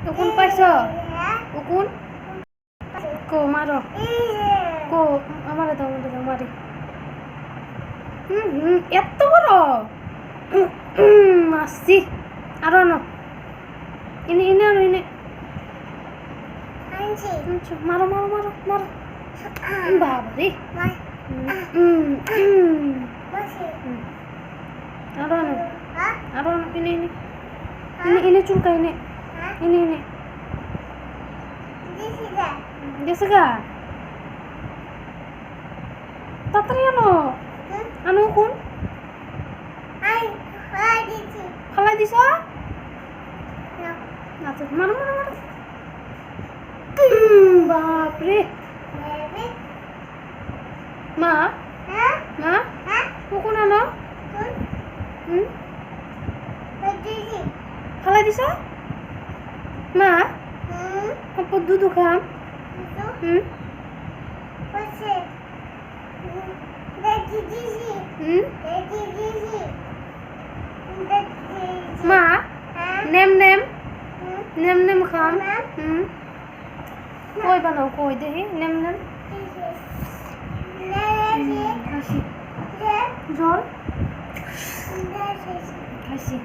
উকুন পাইছ উকুন কো মারো কো আমারে দাও মারি এত বড় মাসি আরো ন ইনে ইনে আরো ইনে মারো মারো মারো মারো বাবারে আরো ন আরো ন ইনে ইনে ইনে ইনে চুলকা ইনে ইনে ইনে গেছে গা তাড়াতাড়ি আনো আনো কোন ফালাই দিছ আচ্ছা মারো মারো মারো বাপরে মা মা কোন আনো ফালাই দিছ মা দুধু খাম মা নেম নেম নেম নেম খাম কই বানাও কই দেখি নেম নেম হাসি জল হাসি